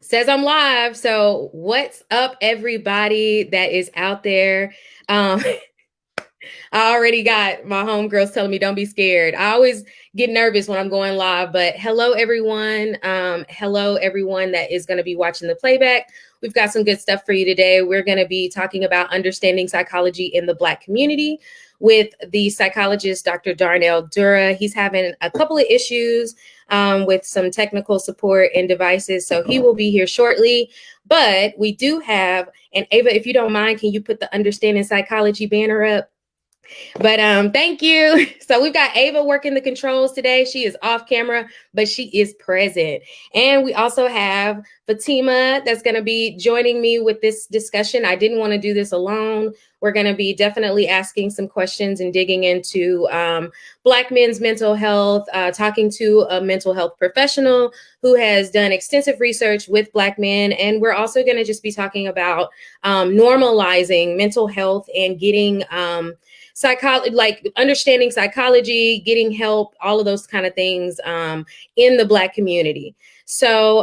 Says I'm live. So what's up, everybody that is out there? Um, I already got my homegirls telling me don't be scared. I always get nervous when I'm going live, but hello, everyone. Hello, everyone that is going to be watching the playback. We've got some good stuff for you today. We're going to be talking about understanding psychology in the Black community with the psychologist, Dr. Darnell Durrah. He's having a couple of issues with some technical support and devices, so he will be here shortly. But we do have, and Ava, if you don't mind, can you put the Understanding Psychology banner up? But thank you. So we've got Ava working the controls today. She is off camera, but she is present. And we also have Fatima that's going to be joining me with this discussion. I didn't want to do this alone. We're going to be definitely asking some questions and digging into Black men's mental health, talking to a mental health professional who has done extensive research with Black men. And we're also going to just be talking about normalizing mental health and getting psychology, like understanding psychology, getting help, all of those kind of things in the Black community. So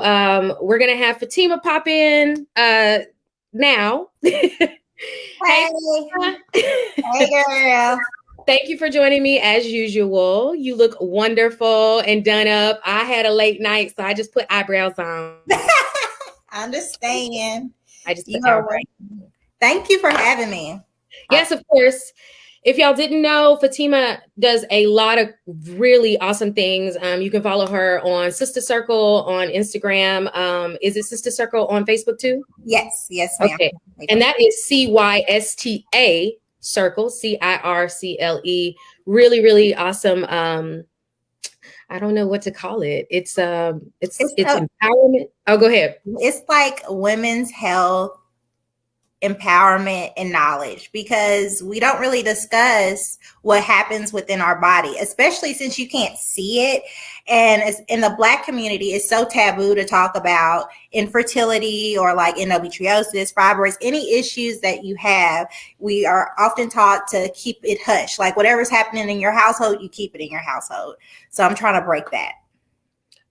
we're going to have Fatima pop in now. Hey, hey girl. Thank you for joining me as usual. You look wonderful and done up. I had a late night, so I just put eyebrows on. I understand. I just put eyebrows. Thank you for having me. Yes, of course. If y'all didn't know, Fatima does a lot of really awesome things. You can follow her on Sister Circle on Instagram. Is it Sister Circle on Facebook too? Yes, ma'am. Okay. And that is CYSTA Circle, CIRCLE. Really, really awesome. I don't know what to call it. It's empowerment. Oh, go ahead. It's like women's health, empowerment, and knowledge, because we don't really discuss what happens within our body, especially since you can't see it. And it's, in the Black community, it's so taboo to talk about infertility or like endometriosis, fibroids, any issues that you have. We are often taught to keep it hush, like whatever's happening in your household, you keep it in your household. So I'm trying to break that.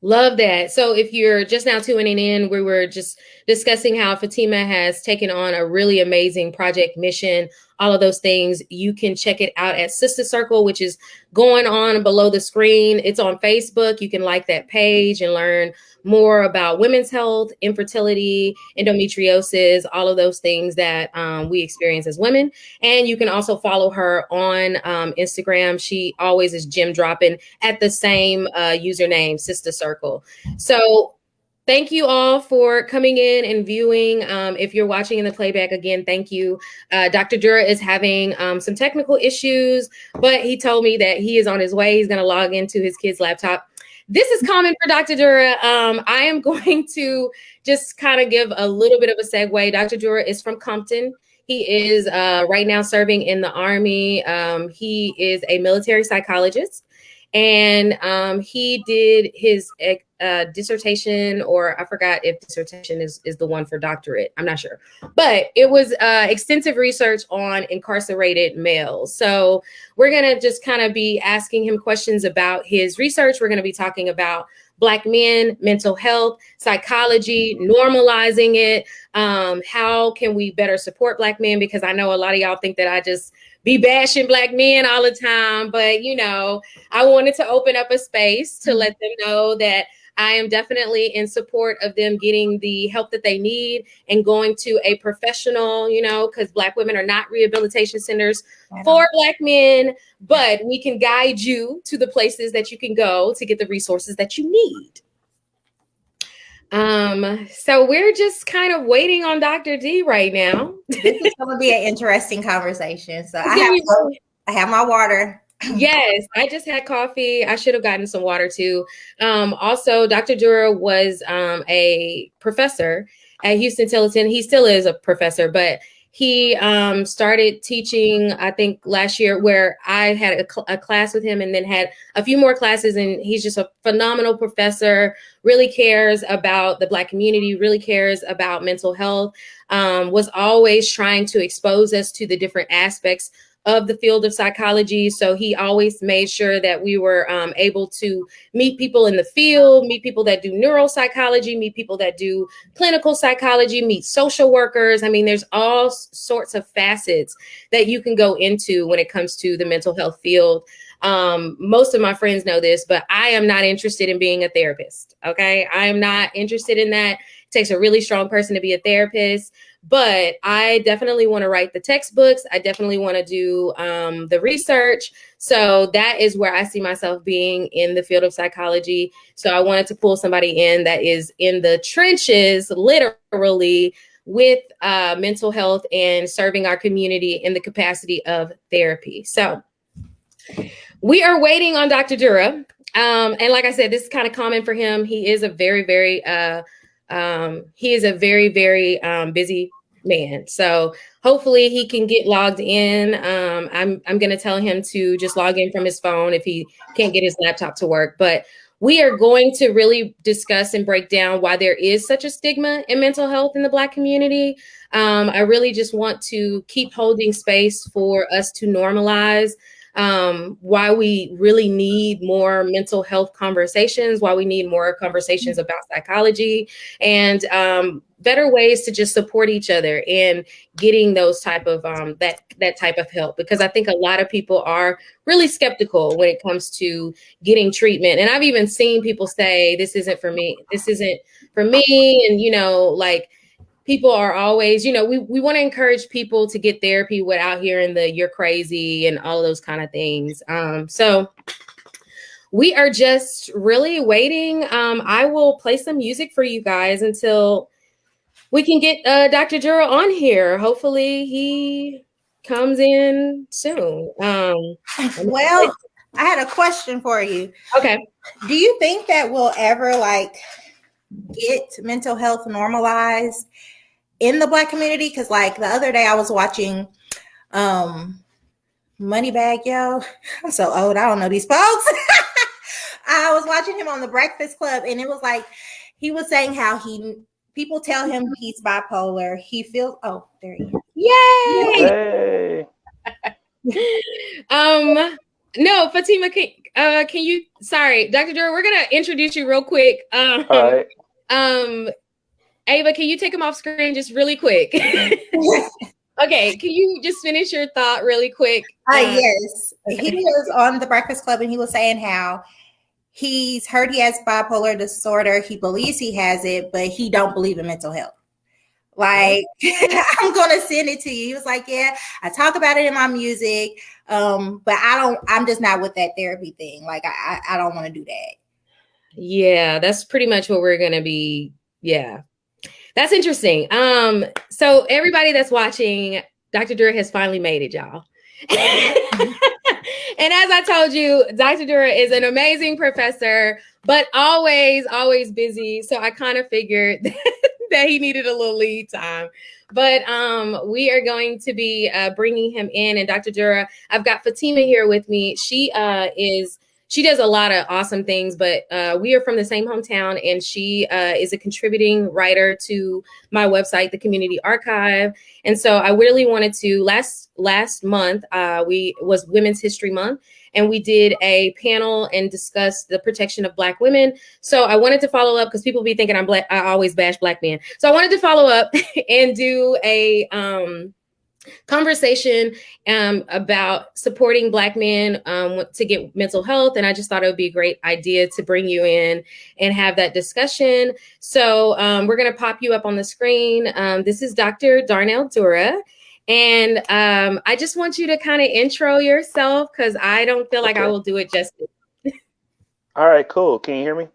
Love that. So if you're just now tuning in, we were just discussing how Fatima has taken on a really amazing project mission, all of those things. You can check it out at Sister Circle, which is going on below the screen. It's on Facebook. You can like that page and learn more about women's health, infertility, endometriosis, all of those things that we experience as women. And you can also follow her on Instagram. She always is gem dropping at the same username, Sister Circle. So thank you all for coming in and viewing. If you're watching in the playback, again, thank you. Dr. Durrah is having some technical issues, but he told me that he is on his way. He's going to log into his kid's laptop. This is common for Dr. Durrah. I am going to just kind of give a little bit of a segue. Dr. Durrah is from Compton. He is right now serving in the Army. He is a military psychologist. And he did his dissertation, or I forgot if dissertation is the one for doctorate. I'm not sure. But it was extensive research on incarcerated males. So we're going to just kind of be asking him questions about his research. We're going to be talking about Black men, mental health, psychology, normalizing it. How can we better support Black men? Because I know a lot of y'all think that I just be bashing Black men all the time. But, you know, I wanted to open up a space to let them know that I am definitely in support of them getting the help that they need and going to a professional, you know, because Black women are not rehabilitation centers for Black men, but we can guide you to the places that you can go to get the resources that you need. So we're just kind of waiting on Dr. D right now. This is going to be an interesting conversation. So I have my water. Yes, I just had coffee. I should have gotten some water too. Also, Dr. Durrah was a professor at Houston-Tillotson. He still is a professor, but he started teaching, I think, last year, where I had a class with him and then had a few more classes. And he's just a phenomenal professor, really cares about the Black community, really cares about mental health, was always trying to expose us to the different aspects of the field of psychology. So he always made sure that we were able to meet people in the field, meet people that do neuropsychology, meet people that do clinical psychology, meet social workers. I mean, there's all sorts of facets that you can go into when it comes to the mental health field. Most of my friends know this, but I am not interested in being a therapist. Okay. I am not interested in that. It takes a really strong person to be a therapist, but I definitely want to write the textbooks. I definitely want to do the research. So that is where I see myself being in the field of psychology. So I wanted to pull somebody in that is in the trenches, literally, with mental health and serving our community in the capacity of therapy. So we are waiting on Dr. Durrah. And like I said, this is kind of common for him. He is a very, very busy man. So hopefully he can get logged in. I'm going to tell him to just log in from his phone if he can't get his laptop to work. But we are going to really discuss and break down why there is such a stigma in mental health in the Black community. I really just want to keep holding space for us to normalize why we really need more mental health conversations, why we need more conversations about psychology, and better ways to just support each other in getting those type of that type of help. Because I think a lot of people are really skeptical when it comes to getting treatment. And I've even seen people say, this isn't for me. This isn't for me. And, like, people are always, we want to encourage people to get therapy without hearing the "you're crazy" and all of those kind of things. So we are just really waiting. I will play some music for you guys until we can get Dr. Durrah on here. Hopefully he comes in soon. Well, I had a question for you. Okay. Do you think that we'll ever get mental health normalized in the Black community? Because the other day I was watching Moneybag Yo. I'm so old. I don't know these folks. I was watching him on the Breakfast Club, and it was he was saying how people tell him he's bipolar. He feels, oh, there he is. Yay! Hey. No, Fatima, can you, sorry, Dr. Durrah, we're going to introduce you real quick. All right. Ava, can you take him off screen just really quick? Okay, can you just finish your thought really quick? Yes. He was on the Breakfast Club, and he was saying how he's heard he has bipolar disorder. He believes he has it, but he don't believe in mental health. I'm going to send it to you. He was like, yeah, I talk about it in my music, but I'm just not with that therapy thing. I don't want to do that. Yeah, that's pretty much what we're going to be. Yeah. That's interesting. So everybody that's watching, Dr. Durrah has finally made it, y'all. And as I told you, Dr. Durrah is an amazing professor, but always, always busy. So I kind of figured that he needed a little lead time. But we are going to be bringing him in. And Dr. Durrah, I've got Fatima here with me. She does a lot of awesome things, but we are from the same hometown, and she is a contributing writer to my website, the Community Archive. And so I really wanted to, last month, was Women's History Month, and we did a panel and discussed the protection of Black women. So I wanted to follow up because people be thinking I'm Black. I always bash Black men. So I wanted to follow up and do a conversation about supporting Black men to get mental health. And I just thought it would be a great idea to bring you in and have that discussion. So we're going to pop you up on the screen. This is Dr. Darnell Durrah. And I just want you to kind of intro yourself because I don't feel like I will do it justice. All right, cool. Can you hear me?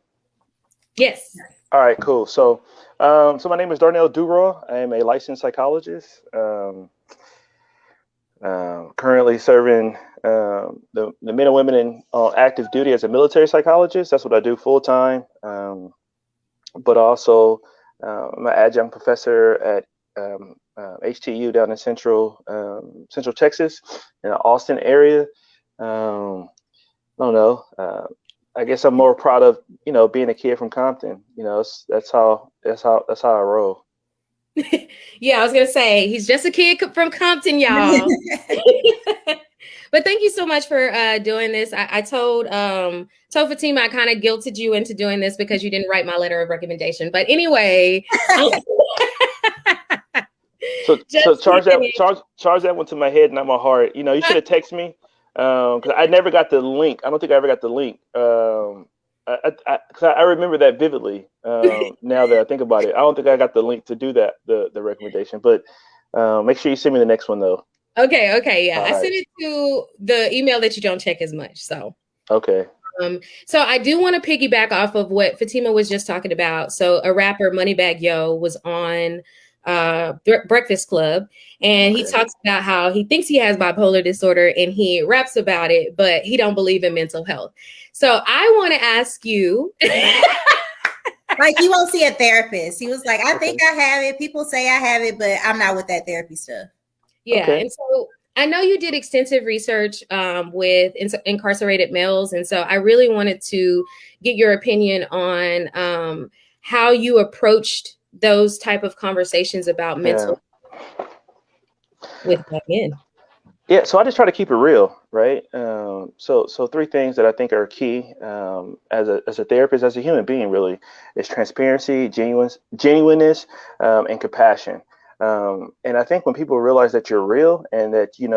Yes. All right, cool. So my name is Darnell Durrah. I am a licensed psychologist. Currently serving the men and women on active duty as a military psychologist. That's what I do full time. But also, I'm an adjunct professor at HTU down in Central Texas, in the Austin area. I don't know. I guess I'm more proud of being a kid from Compton. That's how I roll. Yeah, I was gonna say he's just a kid from Compton, y'all. But thank you so much for doing this. I told Fatima I kind of guilted you into doing this because you didn't write my letter of recommendation. But anyway, so charge that one to my head, not my heart. You know, you should have texted me because I never got the link. I don't think I ever got the link. I remember that vividly. Now that I think about it, I don't think I got the link to do that, the recommendation. But make sure you send me the next one though. Okay, yeah. All I right. sent it to the email that you don't check as much. So okay. So I do want to piggyback off of what Fatima was just talking about. So a rapper, Moneybagg Yo, was on Breakfast Club, and he talks about how he thinks he has bipolar disorder, and he raps about it, but he don't believe in mental health. So I want to ask you. Like, he won't see a therapist. He was like, I think I have it. People say I have it, but I'm not with that therapy stuff. Yeah. And so I know you did extensive research with incarcerated males. And so I really wanted to get your opinion on how you approached those type of conversations about mental with Black men. Yeah, so I just try to keep it real, right? So three things that I think are key as a therapist, as a human being, really, is transparency, genuineness, and compassion. And I think when people realize that you're real and that you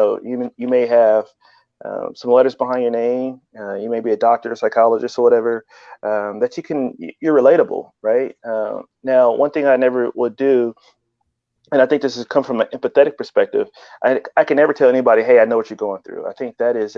may have some letters behind your name, you may be a doctor, or psychologist, or whatever, that you're relatable, right? Now, one thing I never would do. And I think this has come from an empathetic perspective. I can never tell anybody, hey, I know what you're going through. I think that is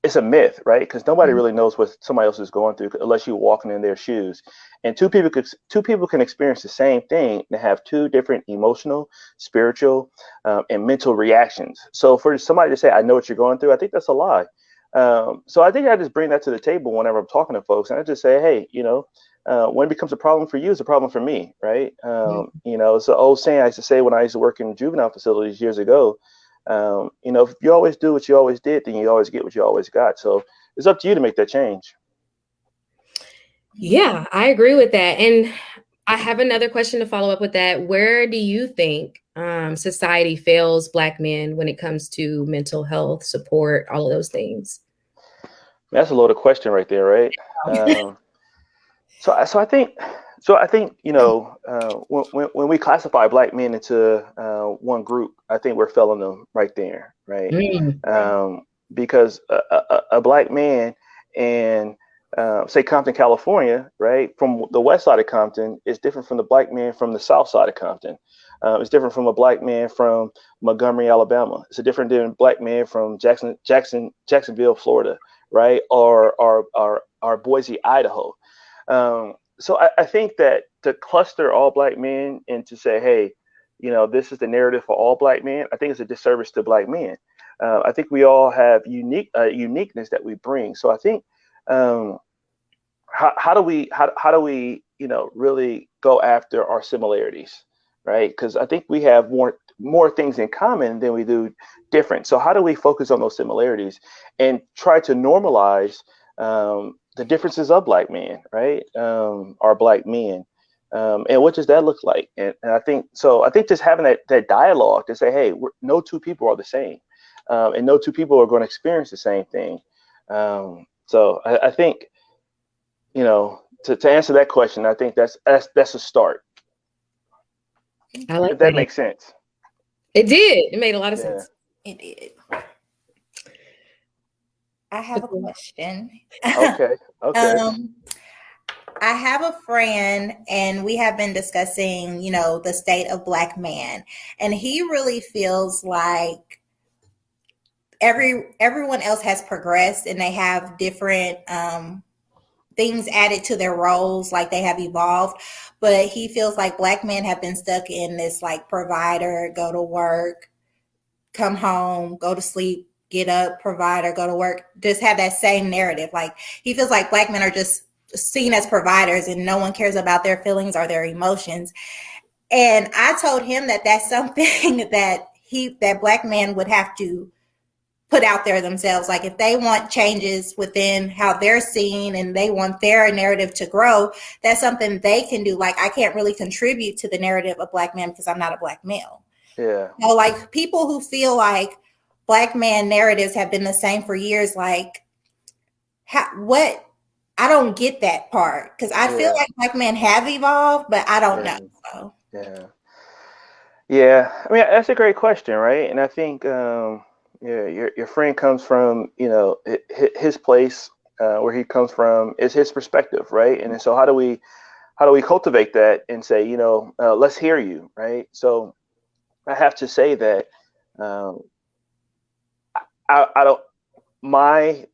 it's a myth, right? Because nobody really knows what somebody else is going through unless you're walking in their shoes. And two people can experience the same thing and have two different emotional, spiritual, and mental reactions. So for somebody to say, I know what you're going through, I think that's a lie. So I think I just bring that to the table whenever I'm talking to folks, and I just say, hey, when it becomes a problem for you, it's a problem for me, right? It's an old saying I used to say when I used to work in juvenile facilities years ago. If you always do what you always did, then you always get what you always got. So it's up to you to make that change. Yeah, I agree with that. And I have another question to follow up with that. Where do you think society fails Black men when it comes to mental health support, all of those things? That's a loaded question right there, right? So I think when we classify Black men into one group, I think we're failing them right there, right? Because a Black man in say Compton, California, right, from the west side of Compton is different from the Black man from the south side of Compton. It's different from a Black man from Montgomery, Alabama. It's a different than Black man from Jacksonville, Florida, right, or Boise, Idaho. So I think that to cluster all Black men and to say, hey, this is the narrative for all Black men, I think it's a disservice to Black men. I think we all have uniqueness that we bring. So I think how do we really go after our similarities, right? Because I think we have more things in common than we do different. So how do we focus on those similarities and try to normalize the differences of Black men, right? Our Black men. And what does that look like? And I think just having that dialogue to say, hey, no two people are the same, and no two people are going to experience the same thing. So I think, to answer that question, I think that's a start. I like if that makes sense. It did. It made a lot of sense. It did. I have a question. Okay. I have a friend, and we have been discussing, the state of Black man, and he really feels like everyone else has progressed and they have different things added to their roles, like they have evolved, but he feels like Black men have been stuck in this like provider, go to work, come home, go to sleep, get up, provider, go to work, just have that same narrative. Like, he feels like Black men are just seen as providers and no one cares about their feelings or their emotions. And I told him that that's something that Black men would have to put out there themselves. Like, if they want changes within how they're seen and they want their narrative to grow, that's something they can do. Like, I can't really contribute to the narrative of Black men because I'm not a Black male. Yeah. Like, people who feel like, Black man narratives have been the same for years. Like, what? I don't get that part, because I feel like Black men have evolved, but I don't know. So. Yeah. I mean, that's a great question, right? And I think, your friend comes from, his place, where he comes from is his perspective, right? And so how do we cultivate that and say, let's hear you, right? So I have to say that, um, I don't my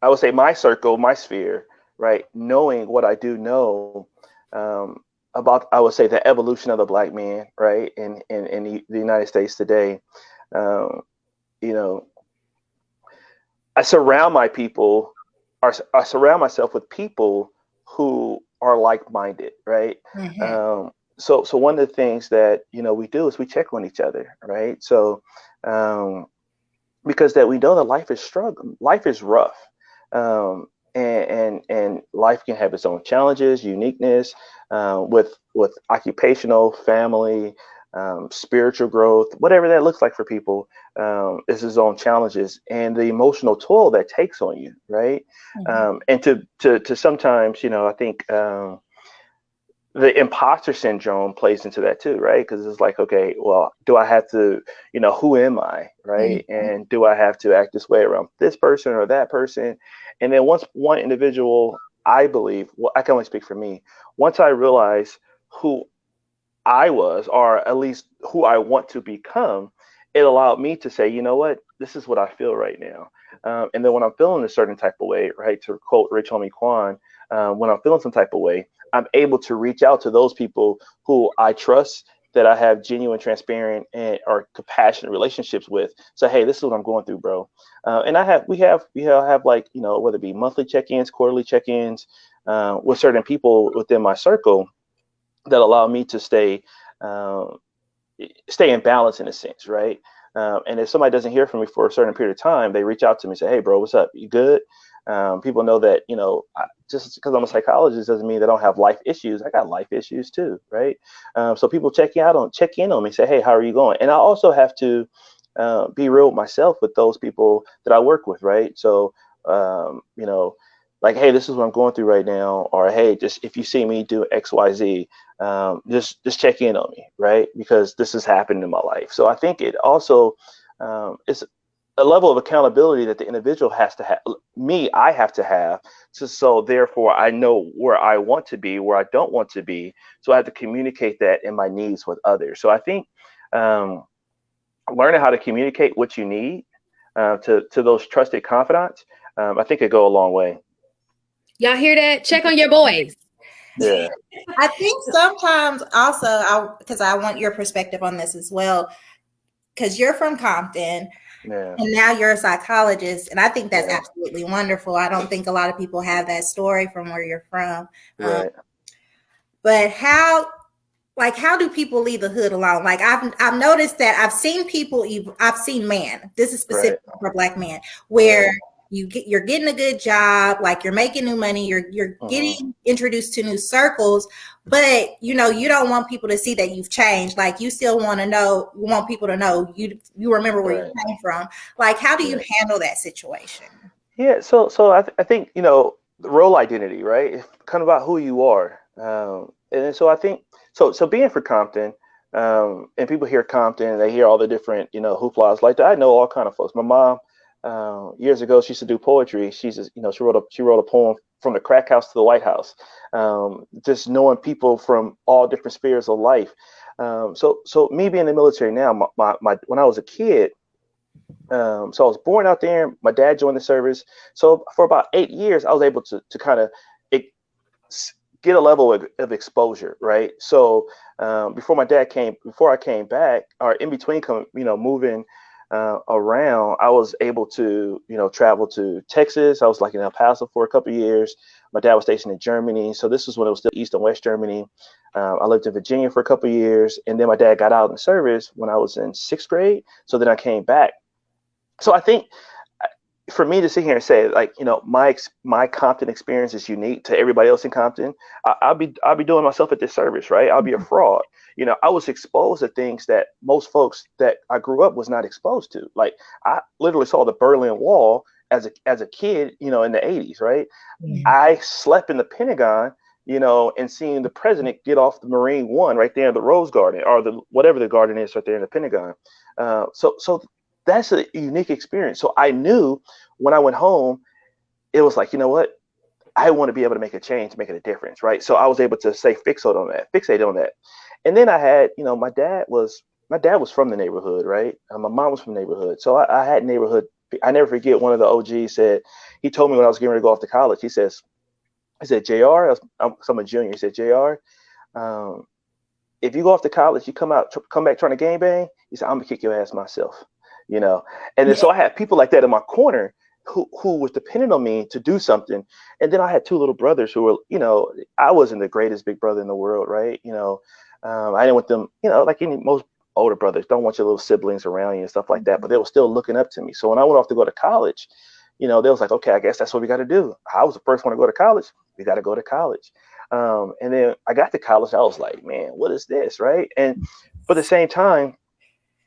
I would say my circle, my sphere, right? Knowing what I do know, um, about, I would say, the evolution of the Black man, right, in the United States today. Um, you know, I surround my people, or I surround myself with people who are like-minded, right? Mm-hmm. So one of the things that we do is we check on each other, right? So, because that we know that life is struggle, life is rough, and life can have its own challenges, uniqueness, with occupational, family, spiritual growth, whatever that looks like for people, is its own challenges and the emotional toll that takes on you, right? Mm-hmm. And to sometimes, I think, the imposter syndrome plays into that too, right? Because it's like, okay, well, do I have to, who am I, right? Mm-hmm. And do I have to act this way around this person or that person? And then once one individual, I believe, well, I can only speak for me. Once I realize who I was, or at least who I want to become, it allowed me to say, you know what, this is what I feel right now. And then when I'm feeling a certain type of way, right, to quote Rich Homie Quan, when I'm feeling some type of way, I'm able to reach out to those people who I trust, that I have genuine, transparent, and or compassionate relationships with. So, hey, this is what I'm going through, bro. And we have like, whether it be monthly check-ins, quarterly check-ins, with certain people within my circle that allow me to um, stay in balance in a sense, right? And if somebody doesn't hear from me for a certain period of time, they reach out to me and say, "Hey, bro, what's up? You good?" People know that, just because I'm a psychologist doesn't mean they don't have life issues. I got life issues too, right? So people check in on me, say, "Hey, how are you going?" And I also have to be real with myself with those people that I work with, right? So, like, hey, this is what I'm going through right now, or hey, just if you see me do X, Y, Z, just check in on me, right? Because this has happened in my life. So I think it also, is a level of accountability that the individual has to have. I have to have, so therefore I know where I want to be, where I don't want to be. So I have to communicate that in my needs with others. So I think, learning how to communicate what you need, to those trusted confidants, I think it go a long way. Y'all hear that? Check on your boys. Yeah. I think sometimes also, because I want your perspective on this as well, because you're from Compton. Yeah. And now you're a psychologist, and I think that's Yeah. absolutely wonderful. I don't think a lot of people have that story from where you're from. Right. But how do people leave the hood alone? Like, I've noticed that I've seen people, I've seen this is specific Right. for Black men, where Right. you're getting a good job, like you're making new money, you're getting introduced to new circles, but you don't want people to see that you've changed. Like, you still want people to know you remember where you came from. Like, how do you handle that situation? Yeah. So I think, the role identity, right? It's kind of about who you are. And so I think, so being for Compton, and people hear Compton and they hear all the different, hooplas like that. I know all kind of folks. My mom, years ago, she used to do poetry. She's just, she wrote a poem from the crack house to the White House. Just knowing people from all different spheres of life. So me being in the military now, my when I was a kid, so I was born out there. My dad joined the service. So for about 8 years, I was able to kind of get a level of exposure, right? So, before I came back, or in between, moving around, I was able to, travel to Texas. I was like in El Paso for a couple of years. My dad was stationed in Germany, so this was when it was still East and West Germany. I lived in Virginia for a couple of years, and then my dad got out in the service when I was in 6th grade. So then I came back. So I think for me to sit here and say, like, my Compton experience is unique to everybody else in Compton, I'll be doing myself a disservice, right? I'll be a fraud. I was exposed to things that most folks that I grew up was not exposed to. Like, I literally saw the Berlin Wall as a kid, in the 80s, right? Yeah. I slept in the Pentagon, and seeing the president get off the Marine One right there in the Rose Garden, or the whatever the garden is right there in the Pentagon. So that's a unique experience. So I knew when I went home, it was like, you know what? I want to be able to make a change, making a difference, right? So I was able to say fixate on that. And then I had, my dad was from the neighborhood, right? My mom was from the neighborhood. So I had neighborhood. I never forget, one of the OGs said, he told me when I was getting ready to go off to college, he said, JR, I'm a junior. He said, JR, if you go off to college, you come back trying to gangbang, he said, I'm gonna kick your ass myself, And then so I had people like that in my corner who was dependent on me to do something. And then I had two little brothers who were, I wasn't the greatest big brother in the world, right? I didn't want them, like most older brothers, don't want your little siblings around you and stuff like that, but they were still looking up to me. So when I went off to go to college, they was like, okay, I guess that's what we got to do. I was the first one to go to college. We got to go to college. And then I got to college. I was like, man, what is this, right? And but at the same time,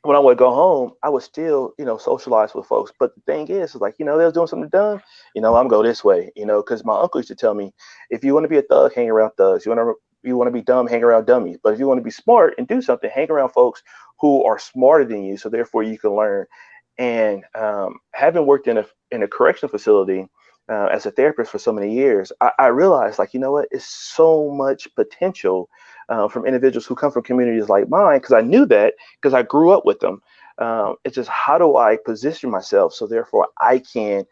when I would go home, I would still, socialize with folks. But the thing is like, they was doing something dumb, I'm go this way, because my uncle used to tell me, if you want to be a thug, hang around thugs. You want to be dumb, hang around dummies. But if you want to be smart and do something, hang around folks who are smarter than you, so therefore you can learn. And having worked in a correctional facility as a therapist for so many years, I realized, like, you know what, it's so much potential from individuals who come from communities like mine, because I knew that because I grew up with them. It's just, how do I position myself so therefore I can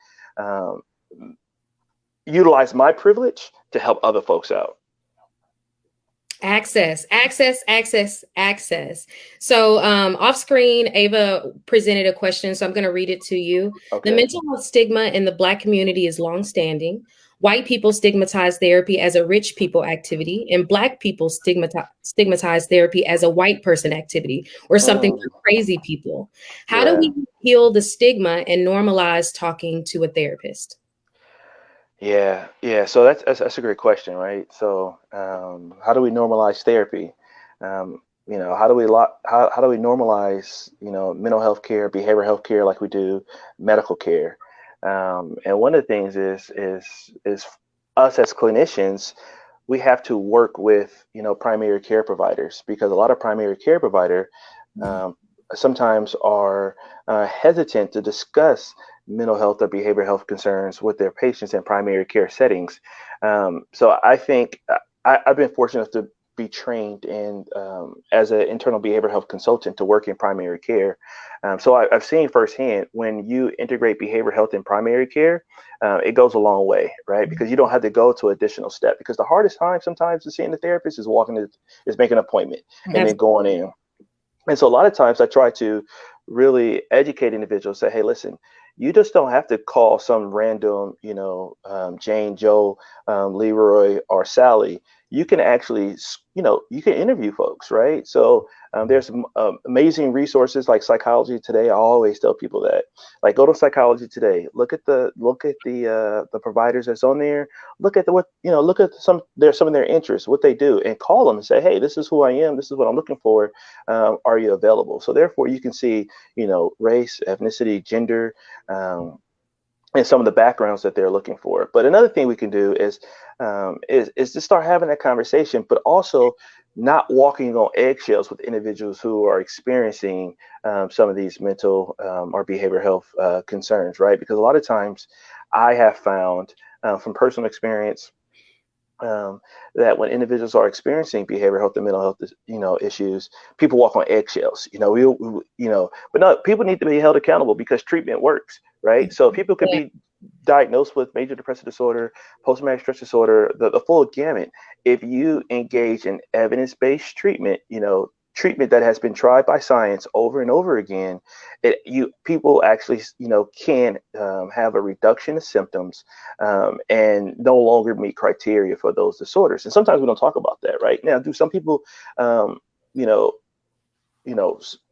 utilize my privilege to help other folks out. Access. So off screen, Ava presented a question, so I'm going to read it to you. Okay. The mental health stigma in the Black community is longstanding. White people stigmatize therapy as a rich people activity, and Black people stigmatize therapy as a white person activity or something for crazy people. How do we heal the stigma and normalize talking to a therapist? Yeah. So that's a great question, right? So how do we normalize therapy? How do we normalize, mental health care, behavioral health care, like we do medical care? And one of the things is us as clinicians, we have to work with, primary care providers, because a lot of primary care providers sometimes are hesitant to discuss mental health or behavioral health concerns with their patients in primary care settings. So I think I've been fortunate to be trained in as an internal behavioral health consultant to work in primary care. So I've seen firsthand, when you integrate behavioral health in primary care, it goes a long way, right? Because you don't have to go to additional step. Because the hardest time sometimes to seeing the therapist is making an appointment and then going in. And so a lot of times I try to really educate individuals, say, hey, listen, you just don't have to call some random, Jane, Joe, Leroy, or Sally. You can actually, you can interview folks, right? So there's some amazing resources like Psychology Today. I always tell people that, like, go to Psychology Today, look at the providers that's on there, look at some of their interests, what they do, and call them and say, hey, this is who I am, this is what I'm looking for. Are you available? So therefore you can see, race, ethnicity, gender, and some of the backgrounds that they're looking for. But another thing we can do is to start having that conversation, but also not walking on eggshells with individuals who are experiencing some of these mental or behavioral health concerns, right? Because a lot of times I have found from personal experience that when individuals are experiencing behavioral health and mental health, issues, people walk on eggshells. But no, people need to be held accountable, because treatment works, right? So people could be diagnosed with major depressive disorder, post-traumatic stress disorder, the full gamut. If you engage in evidence-based treatment, treatment that has been tried by science over and over again, people actually can have a reduction of symptoms and no longer meet criteria for those disorders. And sometimes we don't talk about that, right? Now, do some people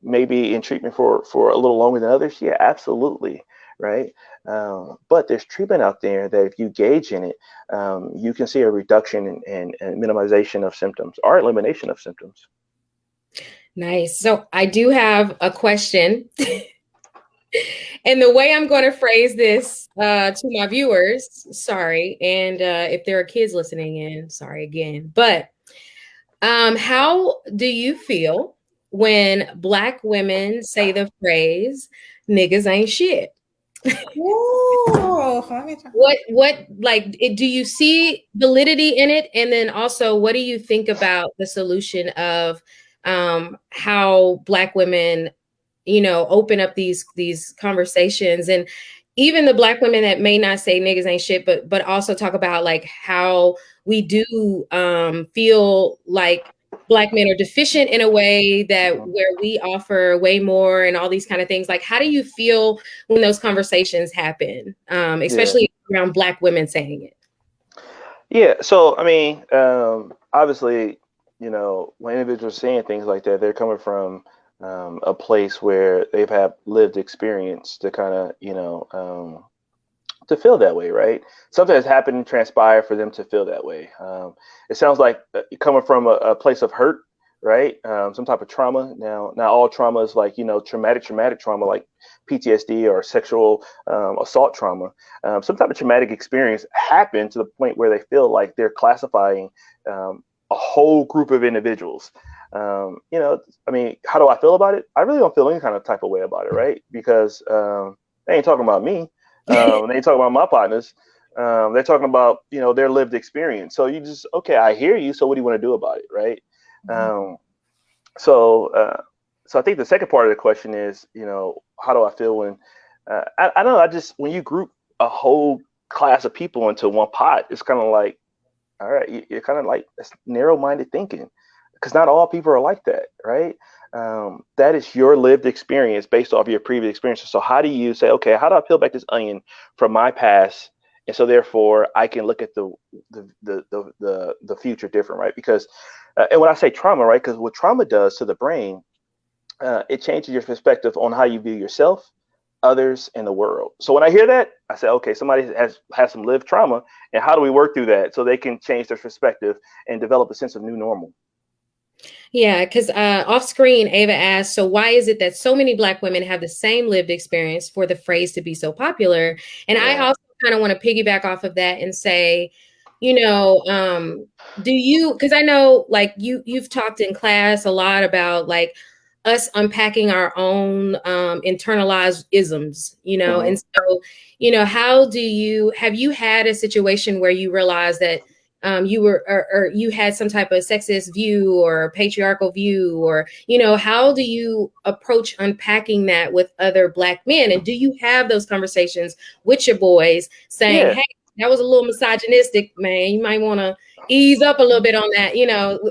maybe in treatment for a little longer than others? Yeah, absolutely, right? But there's treatment out there that if you engage in it, you can see a reduction and minimization of symptoms or elimination of symptoms. Nice. So I do have a question. And the way I'm going to phrase this to my viewers, sorry, and if there are kids listening in, sorry again, but how do you feel when Black women say the phrase "niggas ain't shit"? Ooh, What like do you see validity in it? And then also, what do you think about the solution of how Black women, open up these conversations, and even the Black women that may not say niggas ain't shit, but also talk about like how we do feel like Black men are deficient in a way that where we offer way more and all these kind of things. Like, how do you feel when those conversations happen, especially around Black women saying it? Yeah. So, I mean, obviously, when individuals are saying things like that, they're coming from a place where they've had lived experience to kind of, to feel that way, right? Something has happened and transpired for them to feel that way. It sounds like coming from a place of hurt, right? Some type of trauma. Now, not all trauma is like, traumatic trauma like PTSD or sexual assault trauma. Some type of traumatic experience happened to the point where they feel like they're classifying a whole group of individuals. I mean, how do I feel about it? I really don't feel any kind of type of way about it, right? Because they ain't talking about me. They ain't talking about my partners. They're talking about, their lived experience. So you just, okay, I hear you. So what do you want to do about it, right? So I think the second part of the question is, how do I feel when I don't know. When you group a whole class of people into one pot, it's kind of like, all right, you're kind of like, it's narrow-minded thinking, because not all people are like that, right? That is your lived experience based off your previous experiences. So how do you say, okay, how do I peel back this onion from my past, and so therefore I can look at the future different, right? Because and when I say trauma, right, because what trauma does to the brain, it changes your perspective on how you view yourself, others, and the world. So when I hear that, I say, okay, somebody has some lived trauma, and how do we work through that so they can change their perspective and develop a sense of new normal? Yeah, because off screen, Ava asked, so why is it that so many Black women have the same lived experience for the phrase to be so popular? And I also kind of want to piggyback off of that and say, do you, because I know like you've talked in class a lot about like us unpacking our own internalized isms, and so, have you had a situation where you realized that you were, or you had some type of sexist view or patriarchal view, or, how do you approach unpacking that with other Black men? And do you have those conversations with your boys saying, hey, that was a little misogynistic, man, you might want to ease up a little bit on that?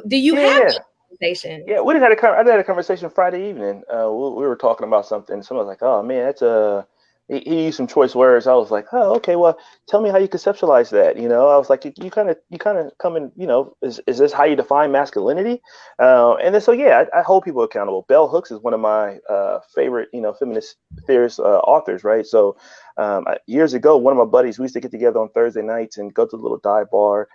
Do you have those conversations? Yeah, I had a conversation Friday evening. We were talking about something. Someone was like, oh man, that's he used some choice words. I was like, oh, okay, well, tell me how you conceptualize that. I was like, you kind of come in, is this how you define masculinity? And then, so, yeah, I hold people accountable. Bell Hooks is one of my favorite, feminist theorist authors, right? So years ago, one of my buddies, we used to get together on Thursday nights and go to the little dive bar.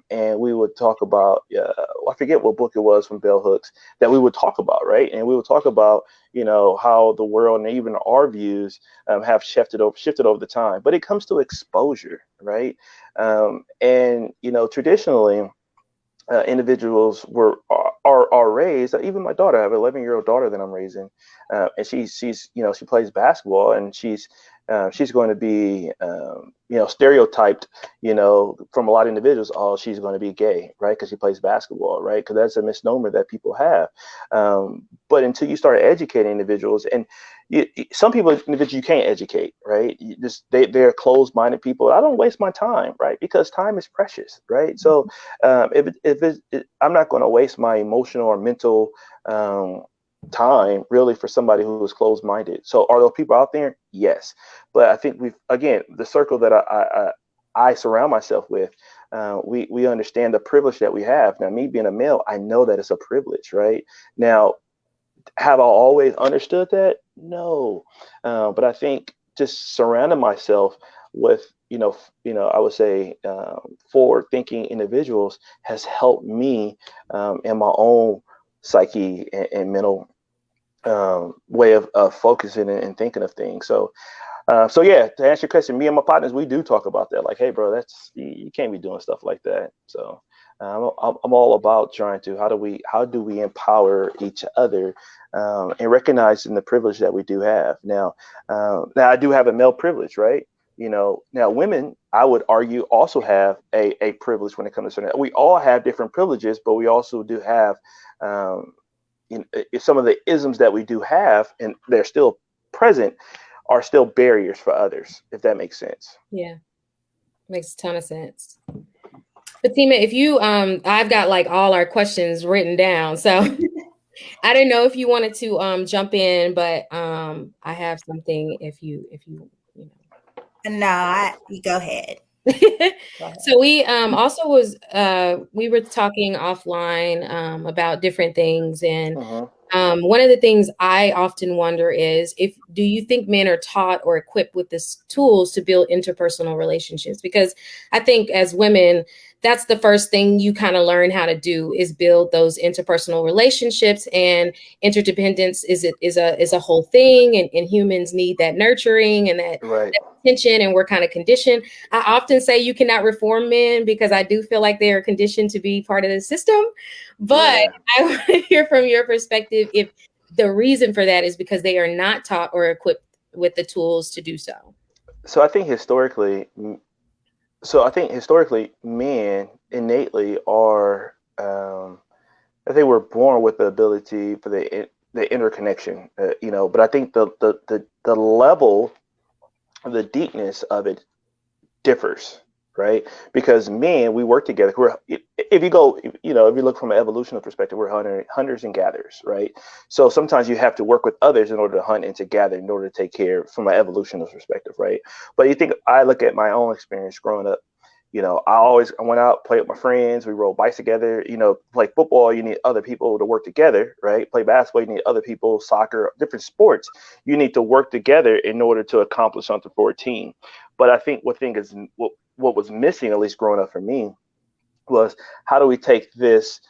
And we would talk about, I forget what book it was from Bell Hooks that we would talk about, right? And we would talk about, how the world and even our views have shifted over the time. But it comes to exposure, right? And traditionally, individuals are raised. Even my daughter, I have an 11-year-old daughter that I'm raising, and she's she plays basketball, and she's going to be stereotyped, from a lot of individuals. Oh, she's going to be gay, right? Because she plays basketball, right? Because that's a misnomer that people have. But until you start educating individuals, and some individuals you can't educate, right? They're closed-minded people. I don't waste my time, right? Because time is precious, right? So I'm not going to waste my emotional or mental time really for somebody who is closed-minded. So are those people out there? Yes. But I think the circle that I surround myself with, we understand the privilege that we have. Now, me being a male, I know that it's a privilege, right? Now, have I always understood that? No. But I think just surrounding myself with, I would say forward thinking individuals has helped me in my own psyche and mental way of focusing and thinking of things. So yeah, to answer your question, me and my partners, we do talk about that. Like, hey, bro, that's you can't be doing stuff like that. So I'm all about trying to how do we empower each other and recognizing the privilege that we do have. Now I do have a male privilege, right? Now women, I would argue, also have a privilege when it comes to certain. We all have different privileges, but we also do have some of the isms that we do have, and they're still present, are still barriers for others, if that makes sense. Yeah, makes a ton of sense. Fatima, if you, I've got like all our questions written down, so I didn't know if you wanted to jump in, but I have something if you know. No, you go ahead. So we also we were talking offline about different things, and one of the things I often wonder is do you think men are taught or equipped with the tools to build interpersonal relationships? Because I think as women, that's the first thing you kind of learn how to do is build those interpersonal relationships, and interdependence is a whole thing, and humans need that nurturing and that attention, and we're kind of conditioned. I often say you cannot reform men because I do feel like they are conditioned to be part of the system. But I want to hear from your perspective if the reason for that is because they are not taught or equipped with the tools to do so. So I think historically, men innately are, I think we're born with the ability for the interconnection, but I think the level, the deepness of it differs, right? Because men, we work together. If you look from an evolutional perspective, we're hunters and gatherers, right? So sometimes you have to work with others in order to hunt and to gather, in order to take care from an evolutional perspective, right? But I look at my own experience growing up. I went out, played with my friends. We rode bikes together. Play football, you need other people to work together, right? Play basketball, you need other people. Soccer, different sports, you need to work together in order to accomplish something for a team. But I think what was missing, at least growing up for me, was how do we take this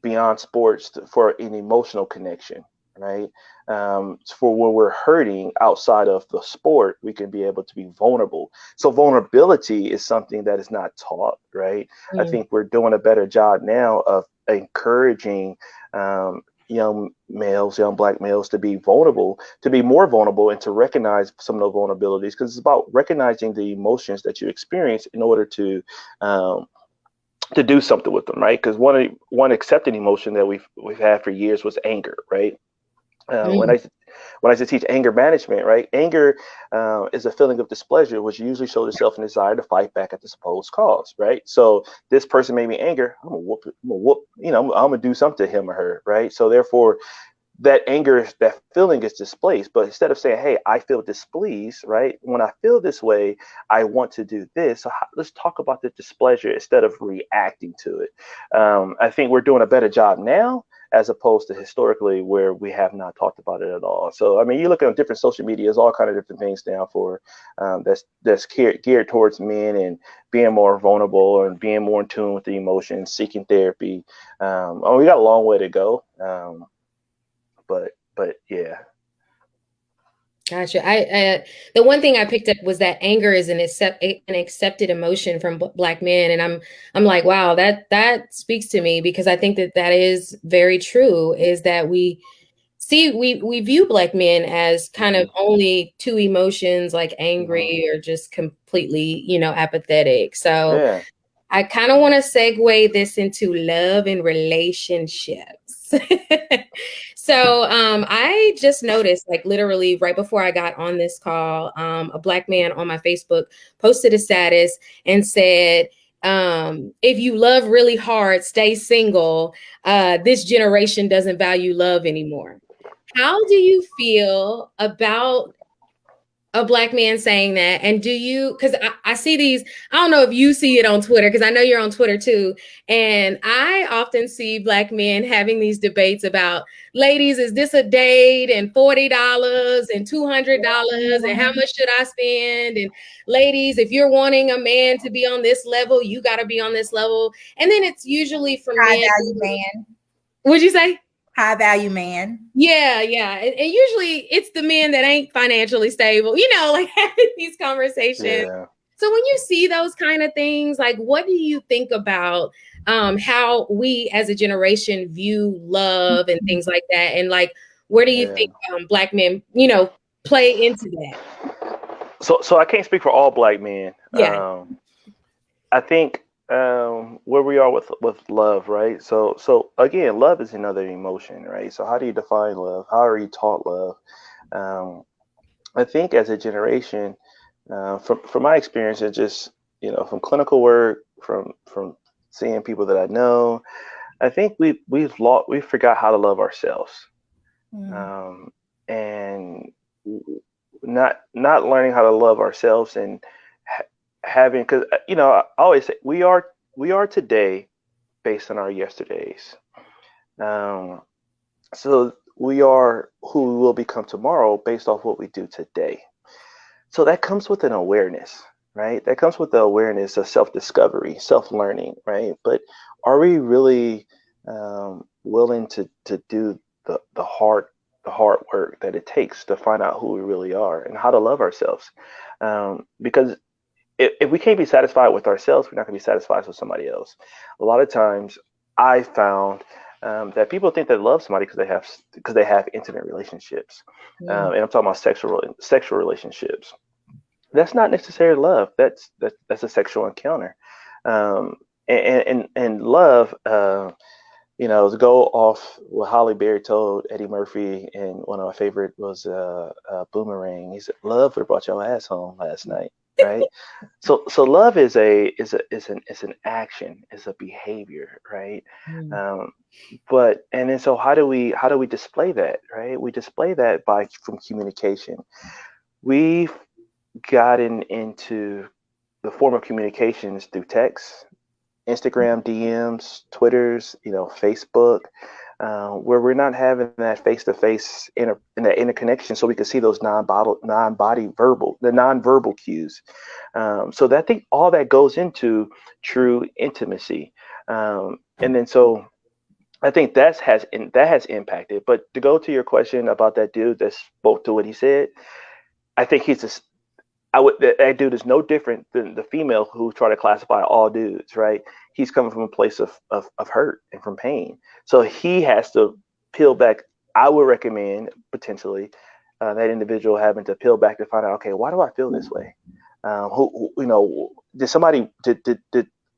beyond sports for an emotional connection, right? For when we're hurting outside of the sport, we can be able to be vulnerable. So vulnerability is something that is not taught, right? I think we're doing a better job now of encouraging young Black males to be vulnerable, to be more vulnerable, and to recognize some of those vulnerabilities, because it's about recognizing the emotions that you experience in order to do something with them, right? Because one accepted emotion that we've had for years was anger, right? When I used to teach anger management, right? Anger is a feeling of displeasure, which usually shows itself in desire to fight back at the supposed cause, right? So this person made me angry. I'm gonna do something to him or her, right? So therefore, that anger, that feeling is displaced. But instead of saying, hey, I feel displeased, right? When I feel this way, I want to do this. So let's talk about the displeasure instead of reacting to it. I think we're doing a better job now, as opposed to historically, where we have not talked about it at all. So, I mean, you look at different social medias, all kind of different things now for that's geared towards men and being more vulnerable and being more in tune with the emotions, seeking therapy. We got a long way to go. But yeah. Gotcha. I the one thing I picked up was that anger is an accepted emotion from Black men, and I'm like, wow, that speaks to me, because I think that is very true. Is that we view Black men as kind of only two emotions, like angry or just completely, apathetic. So yeah. I kind of want to segue this into love and relationships. So I just noticed, like literally right before I got on this call, a Black man on my Facebook posted a status and said, if you love really hard, stay single. This generation doesn't value love anymore. How do you feel about a Black man saying that? And do you, because I see these, I don't know if you see it on Twitter, because I know you're on Twitter too. And I often see Black men having these debates about, ladies, is this a date, and $40 and $200, and how much should I spend? And ladies, if you're wanting a man to be on this level, you got to be on this level. And then it's usually from High men. value man. Would you say? High value man. Yeah. And usually it's the men that ain't financially stable, like having these conversations. Yeah. So when you see those kind of things, like, what do you think about how we as a generation view love and things like that? And like, where do you think Black men, play into that? So I can't speak for all Black men. Yeah. I think where we are with love, right? So again, love is another emotion, right? So how do you define love? How are you taught love? I think as a generation, from my experience, and just from clinical work, from seeing people that I know, I think we forgot how to love ourselves, and not learning how to love ourselves, and having, because I always say we are today based on our yesterdays. So we are who we will become tomorrow based off what we do today. So that comes with an awareness, right? That comes with the awareness of self-discovery, self-learning, right? But are we really willing to do the hard work that it takes to find out who we really are and how to love ourselves? Because if we can't be satisfied with ourselves, we're not going to be satisfied with somebody else. A lot of times I found that people think they love somebody because they have intimate relationships, and I'm talking about sexual relationships. That's not necessarily love. That's a sexual encounter, and love. To go off what Holly Berry told Eddie Murphy, and one of my favorite was Boomerang. He said, "Love would have brought your ass home last night." Right. So love is an action, is a behavior, right? And then so how do we display that, right? We display that from communication. We've gotten into the form of communications through text, Instagram DMs, Twitters, Facebook, where we're not having that face-to-face in that interconnection, so we can see those nonverbal cues. So that, I think all that goes into true intimacy, and then so I think that has impacted. But to go to your question about that dude that spoke to what he said, I think that dude is no different than the female who try to classify all dudes, right? He's coming from a place of hurt and from pain. So he has to peel back. I would recommend potentially that individual having to peel back to find out, okay, why do I feel this way?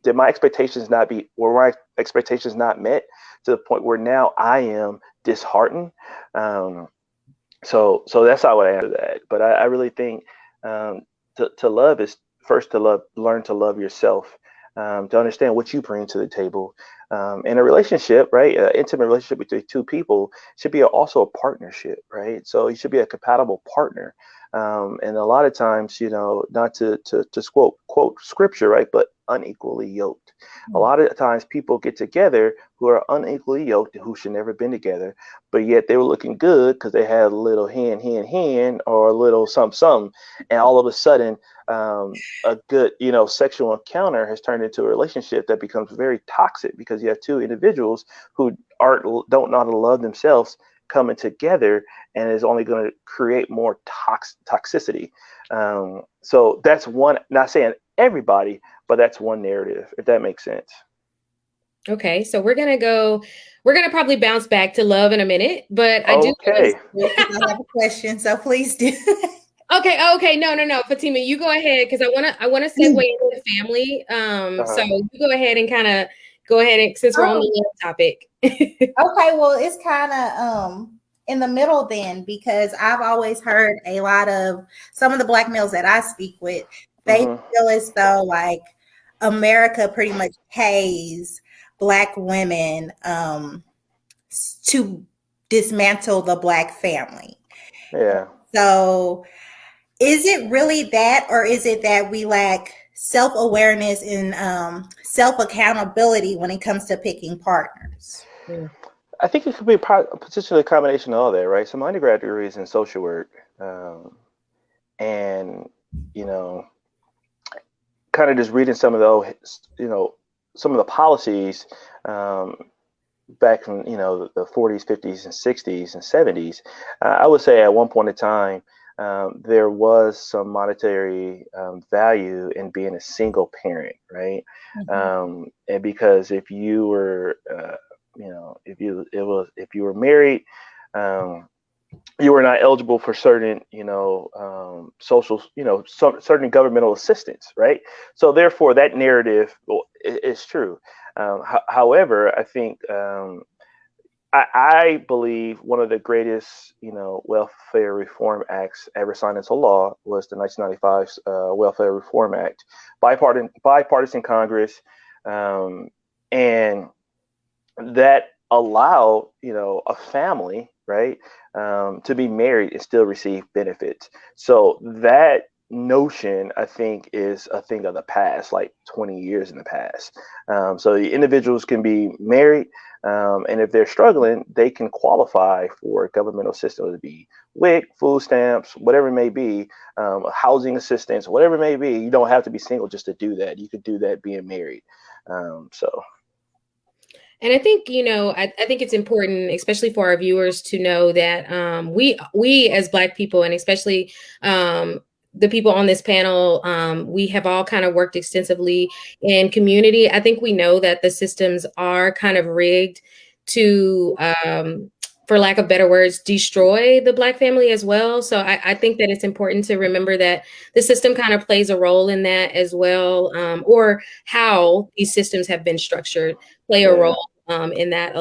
Did my expectations were my expectations not met to the point where now I am disheartened? So that's how I would answer that. But I really think to love is first to learn to love yourself, to understand what you bring to the table. In a relationship, right? An intimate relationship between two people should be also a partnership, right? So you should be a compatible partner. And a lot of times, not to quote scripture, right? But unequally yoked. A lot of times people get together who are unequally yoked, who should never been together, but yet they were looking good because they had a little hand, or a little something, and all of a sudden, a good, sexual encounter has turned into a relationship that becomes very toxic because you have two individuals who don't know how to love themselves coming together, and is only going to create more toxicity. So that's one, not saying everybody, but that's one narrative, if that makes sense. Okay, so we're gonna probably bounce back to love in a minute, but I do. I have a question, so please do. Okay. No, Fatima, you go ahead, because I wanna segue into the family. So you go ahead and since we're on the love topic. Okay, well, it's kind of in the middle then, because I've always heard a lot of some of the Black males that I speak with, they feel as though like America pretty much pays Black women to dismantle the Black family. Yeah. So Is it really that, or is it that we lack self-awareness and self-accountability when it comes to picking partners? Yeah. I think it could be potentially a combination of all that, right? So my undergrad degree is in social work, and you know, kind of just reading some of some of the policies back from the 40s, 50s, and 60s and 70s. I would say at one point in time, there was some monetary value in being a single parent, right? Mm-hmm. And because if you were, if you were married, you were not eligible for certain, social, certain governmental assistance, right? So therefore, that narrative is true. However, I think I believe one of the greatest, welfare reform acts ever signed into law was the 1995 Welfare Reform Act, bipartisan Congress, and that allowed, a family, right, to be married and still receive benefits. So that notion, I think, is a thing of the past, like 20 years in the past. So the individuals can be married, and if they're struggling, they can qualify for governmental assistance, to be WIC, food stamps, whatever it may be, housing assistance, whatever it may be. You don't have to be single just to do that. You could do that being married. So. And I think, I think it's important, especially for our viewers, to know that we as Black people, and especially the people on this panel, we have all kind of worked extensively in community. I think we know that the systems are kind of rigged to, for lack of better words, destroy the Black family as well. So I think that it's important to remember that the system kind of plays a role in that as well, or how these systems have been structured play a role in that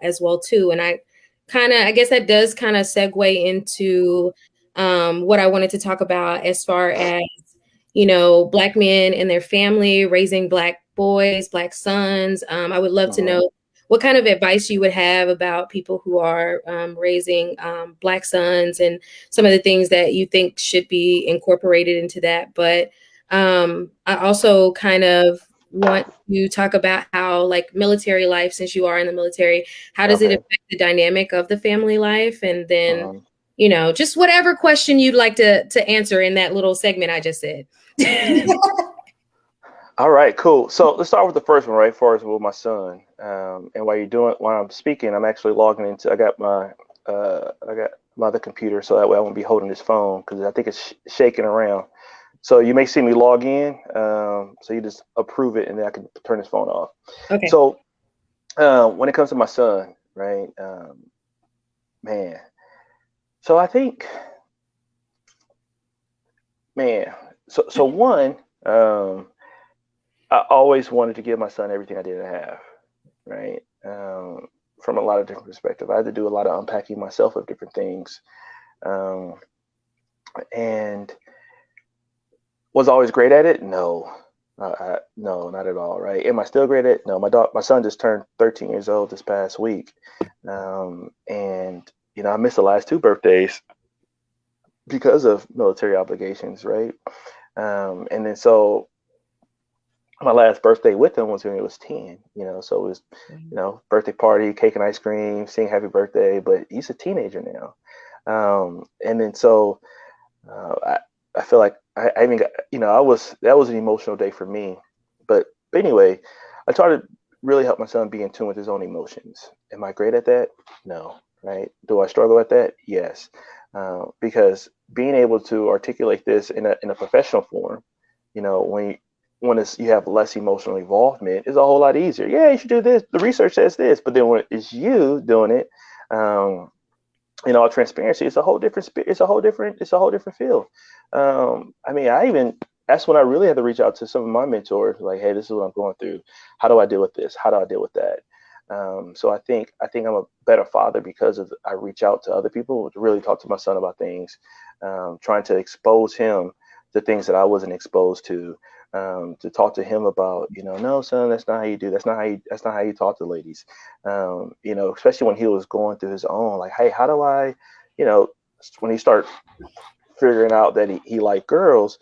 as well too. And I guess that does kind of segue into what I wanted to talk about as far as, Black men and their family, raising Black boys, Black sons. I would love to know what kind of advice you would have about people who are raising Black sons, and some of the things that you think should be incorporated into that. But I also kind of want to talk about how, like, military life, since you are in the military, how does it affect the dynamic of the family life? And then, just whatever question you'd like to answer in that little segment I just said. All right, cool. So let's start with the first one, right? As far as with my son, and while I'm speaking, I'm actually logging into. I got my other computer, so that way I won't be holding this phone because I think it's shaking around. So you may see me log in. So you just approve it, and then I can turn this phone off. Okay. So when it comes to my son, right, man. So I think, man. So one. I always wanted to give my son everything I didn't have, right? From a lot of different perspectives. I had to do a lot of unpacking myself of different things. And was I always great at it? No. No, not at all, right? Am I still great at it? No. My son just turned 13 years old this past week. And, I missed the last 2 birthdays because of military obligations, right? And then so my last birthday with him was when he was 10, so it was, birthday party, cake and ice cream, sing happy birthday, but he's a teenager now. And then so I feel like I even got, that was an emotional day for me. But anyway, I try to really help my son be in tune with his own emotions. Am I great at that? No. Right? Do I struggle at that? Yes. Because being able to articulate this in a professional form, when you have less emotional involvement, is a whole lot easier. Yeah, you should do this. The research says this, but then when it's you doing it, transparency, it's a whole different field. That's when I really had to reach out to some of my mentors, like, hey, this is what I'm going through. How do I deal with this? How do I deal with that? So I think I'm a better father because I reach out to other people to really talk to my son about things, trying to expose him to things that I wasn't exposed to talk to him about, no, son, that's not how you do. That's not how you talk to ladies. Especially when he was going through his own, like, hey, how do I, when he start figuring out that he liked girls.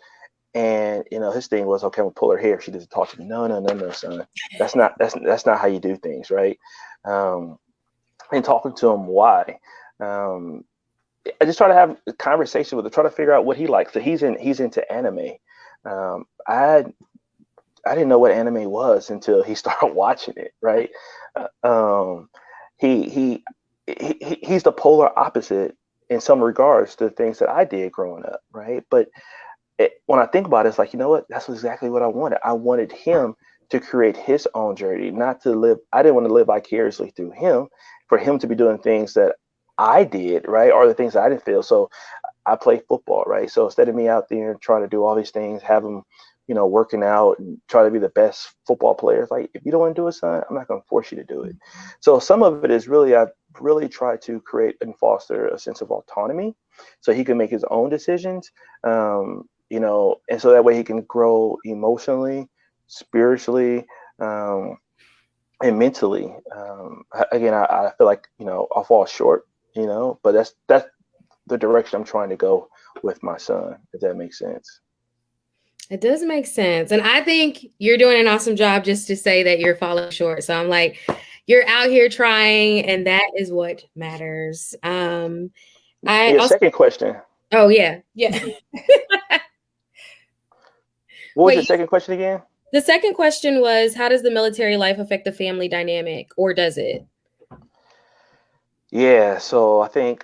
And his thing was, okay, I'm gonna pull her hair. She doesn't talk to me. No, son. That's not how you do things, right? And talking to him why. I just try to have a conversation with him, try to figure out what he likes. So he's into anime. I didn't know what anime was until he started watching it, right? He's the polar opposite in some regards to the things that I did growing up, right? But when I think about it, it's like, you know what? That's exactly what I wanted. I wanted him to create his own journey, not to live. I didn't want to live vicariously through him, for him to be doing things that I did, right? Or the things that I didn't feel. So I play football, right? So instead of me out there trying to do all these things, have him, working out and try to be the best football player, it's like, if you don't want to do it, son, I'm not going to force you to do it. So some of it is really, I've really tried to create and foster a sense of autonomy so he can make his own decisions, and so that way he can grow emotionally, spiritually, and mentally. Again, I feel like, I'll fall short, but that's the direction I'm trying to go with my son, if that makes sense. It does make sense. And I think you're doing an awesome job just to say that you're falling short. So I'm like, you're out here trying, and that is what matters. Second question. Oh, yeah. What was your second question again? The second question was, how does the military life affect the family dynamic, or does it? Yeah, so I think,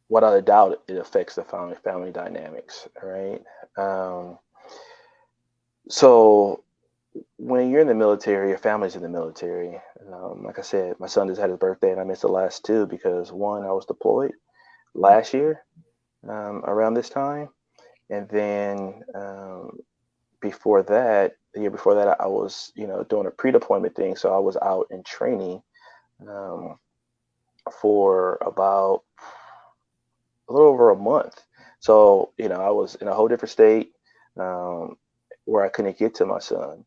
without a doubt, it affects the family dynamics, right? So when you're in the military, your family's in the military. Like I said, my son just had his birthday, and I missed the last two because, one, I was deployed last year around this time. And then the year before that, I was, doing a pre-deployment thing. So I was out in training for about a little over a month. So, I was in a whole different state where I couldn't get to my son.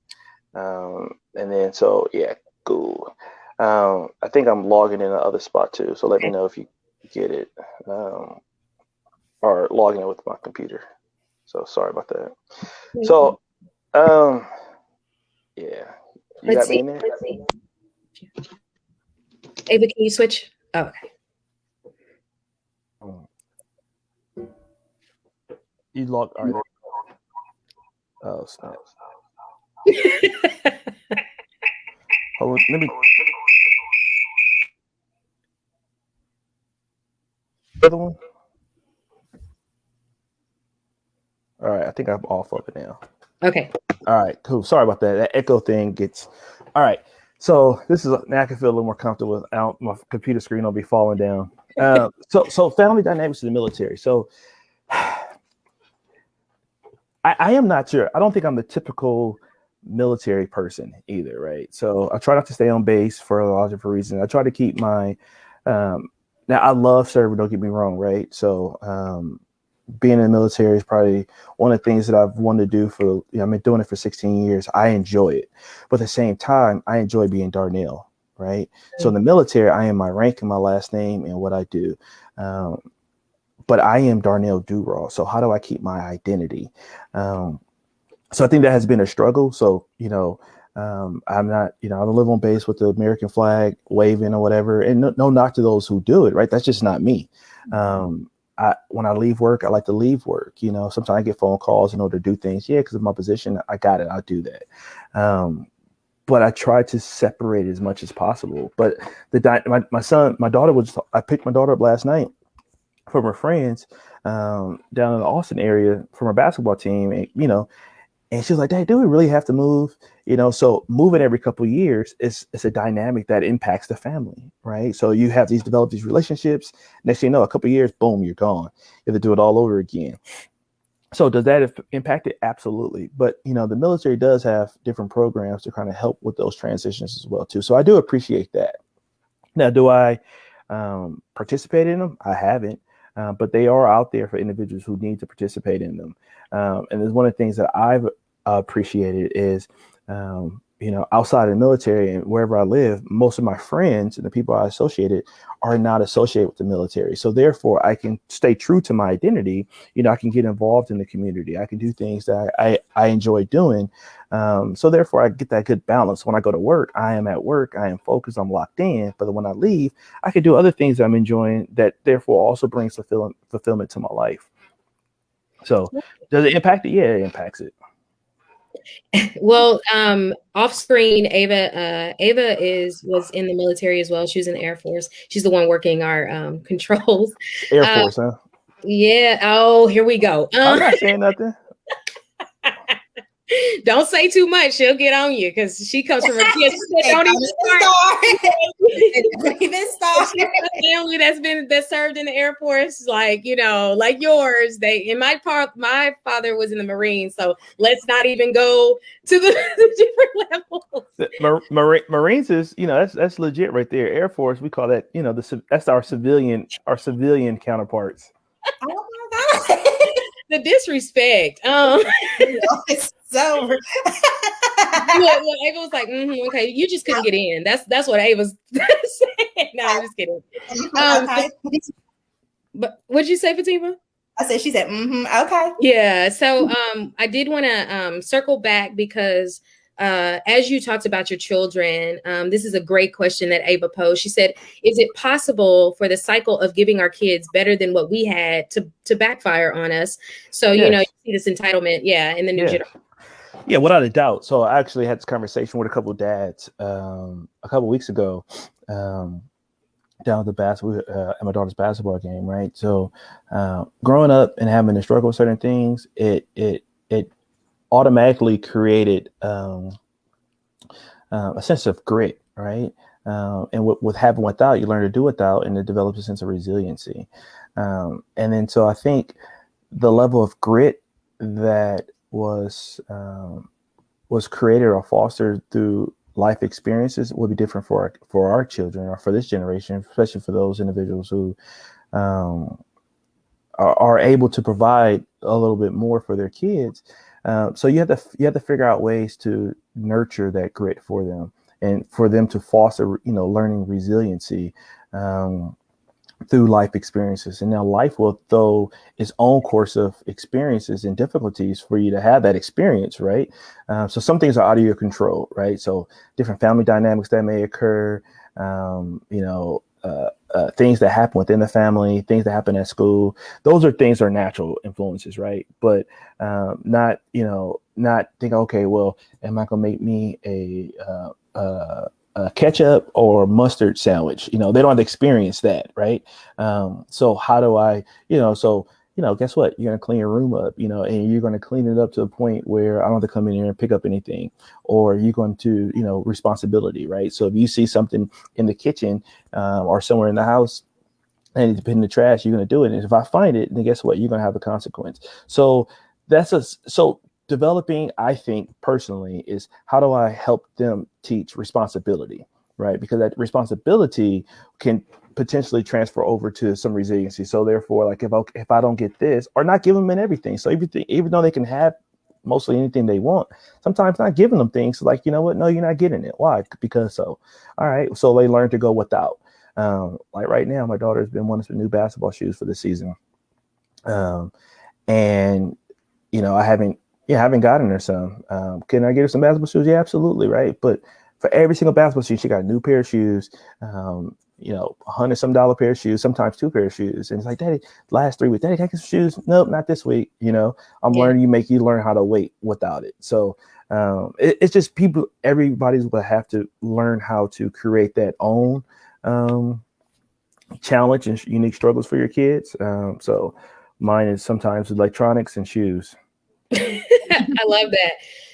And then, so, yeah, cool. I think I'm logging in the other spot too. So let me know if you get it, or logging in with my computer. So sorry about that. So, yeah. You got me in there? Ava, can you switch? Oh, okay. You log. All right. Oh, snap. Hold on, let me. Other one. All right, I think I'm off of it now. Okay. All right, cool. Sorry about that. That echo thing gets. All right, so this is now I can feel a little more comfortable without my computer screen will be falling down. So family dynamics in the military. So I am not sure. I don't think I'm the typical military person either, right? So I try not to stay on base for a lot of different reasons. I try to keep my. Now I love serving. Don't get me wrong, right? So. Being in the military is probably one of the things that I've wanted to do for, I've been doing it for 16 years. I enjoy it. But at the same time, I enjoy being Darnell, right? So in the military, I am my rank and my last name and what I do. But I am Darnell Durrah. So how do I keep my identity? So I think that has been a struggle. So, I'm not, I don't live on base with the American flag waving or whatever. And no knock to those who do it, right? That's just not me. When I leave work, I like to leave work. Sometimes I get phone calls in order to do things. Yeah, because of my position, I got it. I'll do that. But I try to separate as much as possible. But I picked my daughter up last night from her friends down in the Austin area from her basketball team. And she was like, Dad, do we really have to move? So moving every couple of years is a dynamic that impacts the family, right? So you have develop these relationships. Next thing you know, a couple of years, boom, you're gone. You have to do it all over again. So does that impact it? Absolutely. But, the military does have different programs to kind of help with those transitions as well, too. So I do appreciate that. Now, do I participate in them? I haven't. But they are out there for individuals who need to participate in them. And there's one of the things that I've appreciated is outside of the military and wherever I live, most of my friends and the people I associated are not associated with the military. So therefore I can stay true to my identity. I can get involved in the community. I can do things that I enjoy doing. So therefore I get that good balance. When I go to work, I am at work, I am focused, I'm locked in. But when I leave, I can do other things that I'm enjoying that therefore also brings fulfillment to my life. So does it impact it? Yeah, it impacts it. Well, off screen, Ava was in the military as well. She was in the Air Force. She's the one working our controls. Air Force, huh? Yeah. Oh, here we go. I'm not saying nothing. Don't say too much. She'll get on you because she comes from a don't even start. Family that served in the Air Force, like yours. My father was in the Marines, so let's not even go to the different levels. Marines is that's legit right there. Air Force, we call that that's our civilian counterparts. Oh my God. The disrespect. It's so. Ava was like, okay, you just couldn't get in. That's what Ava's saying. No, I'm just kidding. But what'd you say, Fatima? I said, she said, okay. Yeah. So I did want to circle back because as you talked about your children, this is a great question that Ava posed. She said, is it possible for the cycle of giving our kids better than what we had to backfire on us? So, yes. You see this entitlement, in the new generation. Yeah, without a doubt. So I actually had this conversation with a couple of dads a couple of weeks ago down at the at my daughter's basketball game, right? So growing up and having to struggle with certain things, it automatically created a sense of grit, right? And with having without, you learn to do without, and it develops a sense of resiliency. And then so I think the level of grit that was created or fostered through life experiences will be different for our children or for this generation, especially for those individuals who are able to provide a little bit more for their kids. So you have to figure out ways to nurture that grit for them and for them to foster, learning resiliency through life experiences. And now life will throw its own course of experiences and difficulties for you to have that experience, right? So some things are out of your control, right? So different family dynamics that may occur, things that happen within the family, things that happen at school. Those are things that are natural influences, right? But not think, okay, well, am I going to make me a ketchup or mustard sandwich? They don't have to experience that, right? So how do I, guess what? You're going to clean your room up, and you're going to clean it up to the point where I don't have to come in here and pick up anything, or you're going to, responsibility, right? So if you see something in the kitchen or somewhere in the house and it's in the trash, you're going to do it. And if I find it, then guess what? You're going to have a consequence. So developing, I think personally, is how do I help them teach responsibility, right? Because that responsibility can potentially transfer over to some resiliency. So therefore, like if I don't get this, or not give them in everything. So even though they can have mostly anything they want, sometimes not giving them things like, you know what? No, you're not getting it. Why? Because so. All right. So they learn to go without. Like right now, my daughter's been wanting some new basketball shoes for the season. And I haven't gotten her some. Can I get her some basketball shoes? Yeah, absolutely. Right. But for every single basketball shoe, she got a new pair of shoes, $100-some pair of shoes, sometimes 2 pair of shoes. And it's like, Daddy, last 3 weeks, Daddy, can I get some shoes? Nope, not this week. I'm learning, make you learn how to wait without it. So it's just everybody's will have to learn how to create that own challenge and unique struggles for your kids. So mine is sometimes electronics and shoes. I love that.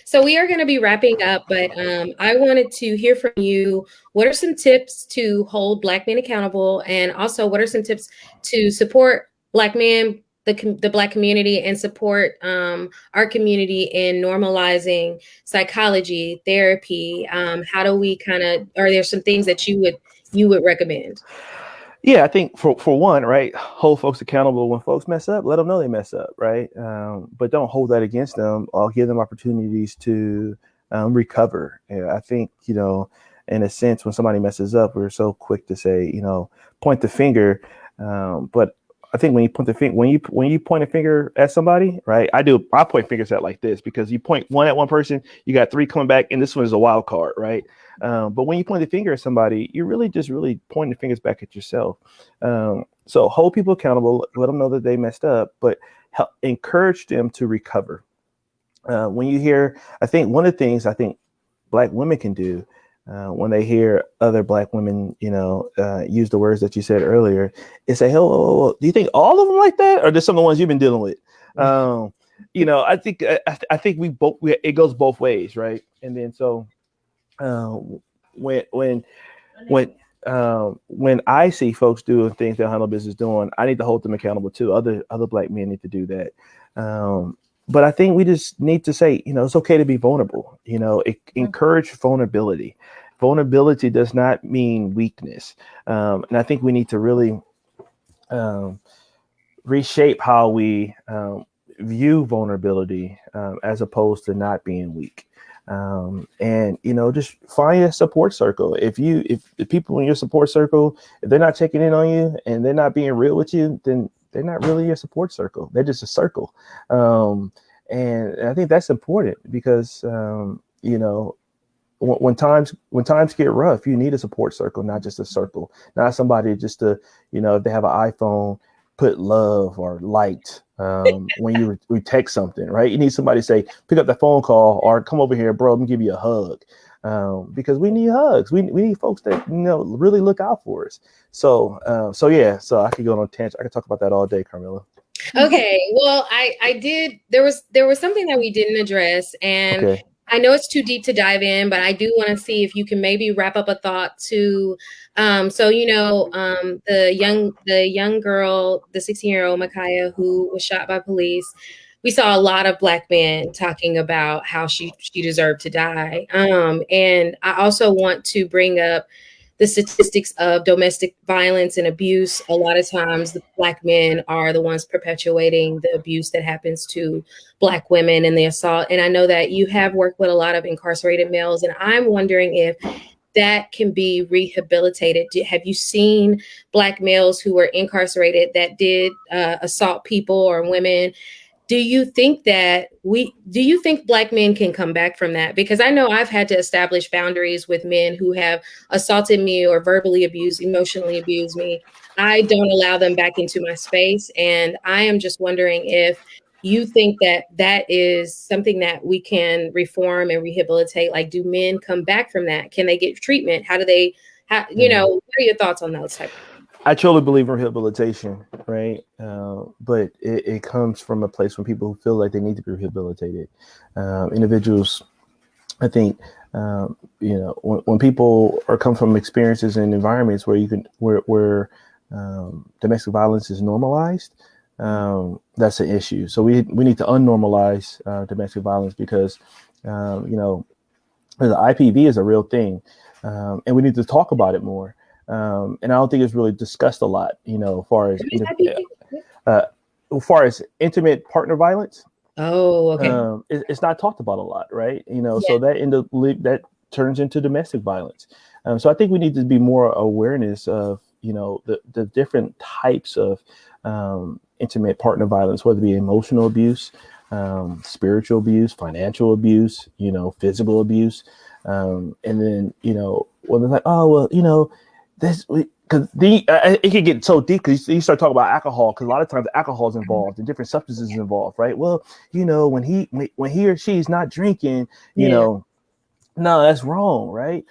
So we are going to be wrapping up, but I wanted to hear from you. What are some tips to hold Black men accountable? And also, what are some tips to support Black men, the Black community, and support our community in normalizing psychology, therapy? How do we are there some things that you would recommend? Yeah, I think for one, right, hold folks accountable. When folks mess up, let them know they mess up, right? But don't hold that against them. I'll give them opportunities to recover. And I think, in a sense, when somebody messes up, we're so quick to say, point the finger. But I think when you point the finger, when you point a finger at somebody, right? I point fingers at like this, because you point one at one person, you got three coming back, and this one is a wild card, right? But when you point the finger at somebody, you're really just pointing the fingers back at yourself. So hold people accountable, let them know that they messed up, but encourage them to recover. When you hear, I think one of the things Black women can do when they hear other Black women, use the words that you said earlier, is say, "Oh, do you think all of them like that, or just some of the ones you've been dealing with?" I think it goes both ways, right? And then so when I see folks doing things that handle business doing, I need to hold them accountable too. Other Black men need to do that. But I think we just need to say, it's okay to be vulnerable. Encourage vulnerability. Vulnerability does not mean weakness. And I think we need to really reshape how we view vulnerability as opposed to not being weak. And just find a support circle. If the people in your support circle, if they're not checking in on you and they're not being real with you, then they're not really your support circle. They're just a circle. And I think that's important because, when times get rough, you need a support circle, not just a circle, not somebody just to, if they have an iPhone, put love or light when you text something, right? You need somebody to say, pick up the phone call or come over here, bro, let me give you a hug. Because we need hugs. We need folks that, really look out for us. So I could go on a tangent. I could talk about that all day, Carmilla. Okay. Well, I did. There was something that we didn't address, and okay. I know it's too deep to dive in, but I do want to see if you can maybe wrap up a thought to, the young girl, the 16-year-old Micaiah, who was shot by police. We saw a lot of Black men talking about how she deserved to die. And I also want to bring up the statistics of domestic violence and abuse. A lot of times the Black men are the ones perpetuating the abuse that happens to Black women and the assault. And I know that you have worked with a lot of incarcerated males, and I'm wondering if that can be rehabilitated. Have you seen Black males who were incarcerated that did assault people or women? Do you think Black men can come back from that? Because I know I've had to establish boundaries with men who have assaulted me or verbally abused, emotionally abused me. I don't allow them back into my space. And I am just wondering if you think that is something that we can reform and rehabilitate. Like, do men come back from that? Can they get treatment? What are your thoughts on those type of things? I truly believe in rehabilitation, right? But it comes from a place when people feel like they need to be rehabilitated. Individuals, I think, when people come from experiences and environments where domestic violence is normalized, that's an issue. So we need to unnormalize domestic violence because, the IPV is a real thing, and we need to talk about it more. And I don't think it's really discussed a lot, as far as intimate partner violence. Oh, okay. It's not talked about a lot, right? So that turns into domestic violence. So I think we need to be more awareness of, the different types of intimate partner violence, whether it be emotional abuse, spiritual abuse, financial abuse, physical abuse. And then, when they're like, oh, well, because it can get so deep because you start talking about alcohol, because a lot of times alcohol is involved and different substances involved, right? Well, when he or she is not drinking, no, that's wrong, right?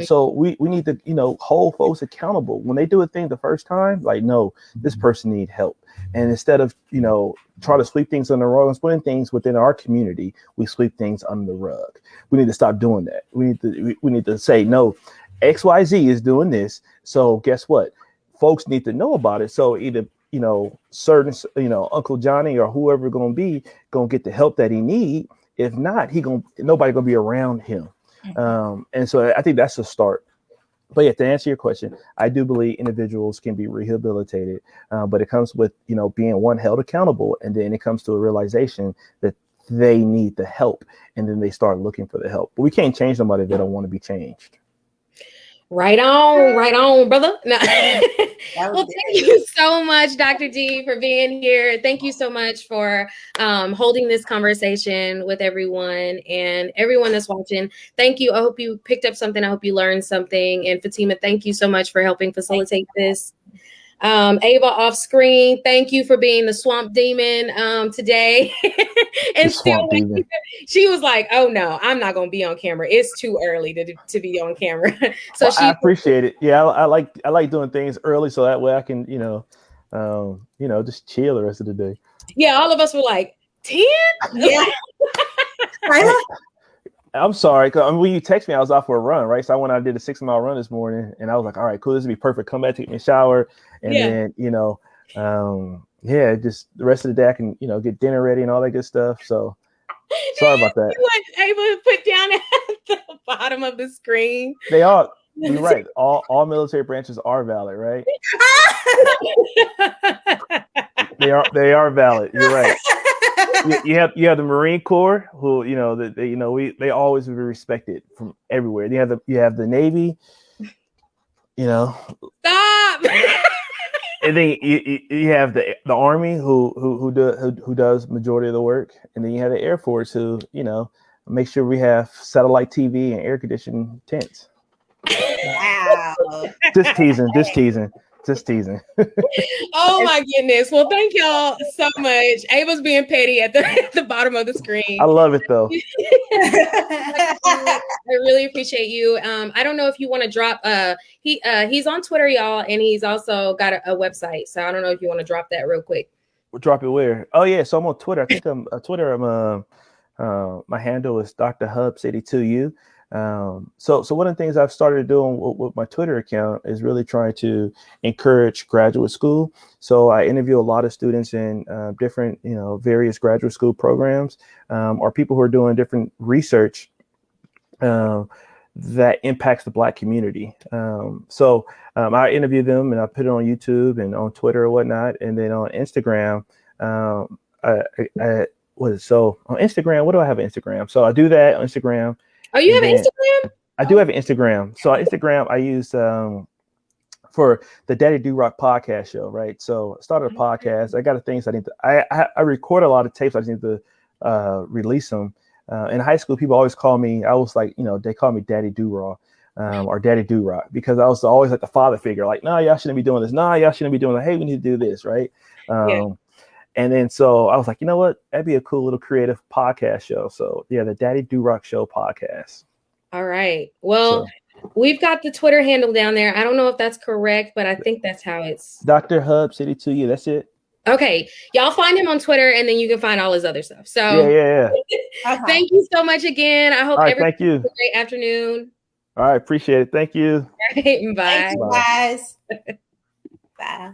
So we need to hold folks accountable when they do a thing the first time. Like, no, this person needs help, and instead of try to sweep things under the rug and putting things within our community, we sweep things under the rug. We need to stop doing that. We need to say no. XYZ is doing this. So guess what? Folks need to know about it. So either, certain, Uncle Johnny or whoever going to get the help that he need. If not, nobody going to be around him. And so I think that's a start. But yeah, to answer your question, I do believe individuals can be rehabilitated, but it comes with, being held accountable. And then it comes to a realization that they need the help, and then they start looking for the help. But we can't change somebody that don't want to be changed. Right on, brother. No. Well, thank you so much, Dr. D, for being here. Thank you so much for holding this conversation with everyone and everyone that's watching. Thank you. I hope you picked up something. I hope you learned something. And Fatima, thank you so much for helping facilitate this. Ava off screen, thank you for being the swamp demon today. And still, she was like, "Oh no, I'm not going to be on camera. It's too early to be on camera." So I appreciate it. Yeah, I like doing things early so that way I can just chill the rest of the day. Yeah, all of us were like 10. Yeah. I'm sorry, because when you text me, I was out for a run, right? So I went out and did a 6-mile run this morning, and I was like, all right, cool, this would be perfect. Come back, take me a shower, and then, just the rest of the day I can, get dinner ready and all that good stuff. So sorry about that. You weren't able to put down at the bottom of the screen. They are, you're right. All military branches are valid, right? They are valid. You're right. You have the Marine Corps, who they always will be respected from everywhere. You have the Navy, Stop. And then you have the Army, who does majority of the work, and then you have the Air Force, who make sure we have satellite TV and air conditioned tents. Wow. Just teasing. Oh my goodness. Well, thank y'all so much. Ava's being petty at the bottom of the screen. I love it though. I really appreciate you. I don't know if you want to drop he's on Twitter, y'all, and he's also got a website. So I don't know if you want to drop that real quick. We'll drop it where? Oh yeah, so I'm on Twitter. I think I'm Twitter. My handle is Dr. Hubs 82U. So one of the things I've started doing with my Twitter account is really trying to encourage graduate school. So I interview a lot of students in different, various graduate school programs, or people who are doing different research that impacts the Black community. So I interview them and I put it on YouTube and on Twitter or whatnot, and then on Instagram. On Instagram, what do I have on Instagram? So I do that on Instagram. Oh, you have Instagram? I do have an Instagram. So on Instagram, I use for the Daddy Do-Rock podcast show, right? So I started a podcast. I got things I need to. I record a lot of tapes. I just need to release them. In high school, people always call me. I was like, they call me Daddy Do-Rock or Daddy Do-Rock because I was always like the father figure. Like, nah, y'all shouldn't be doing this. Nah, y'all shouldn't be doing that. Hey, we need to do this, right? And then so I was like, you know what? That'd be a cool little creative podcast show. So yeah, the Daddy Do-Rock Show podcast. All right. Well, we've got the Twitter handle down there. I don't know if that's correct, but I think that's how it's. Dr. Hubs 82U. That's it. Okay. Y'all find him on Twitter, and then you can find all his other stuff. So yeah. Thank you so much again. I hope everyone has a great afternoon. All right. Appreciate it. Thank you. All right, bye. Thank you, guys. Bye.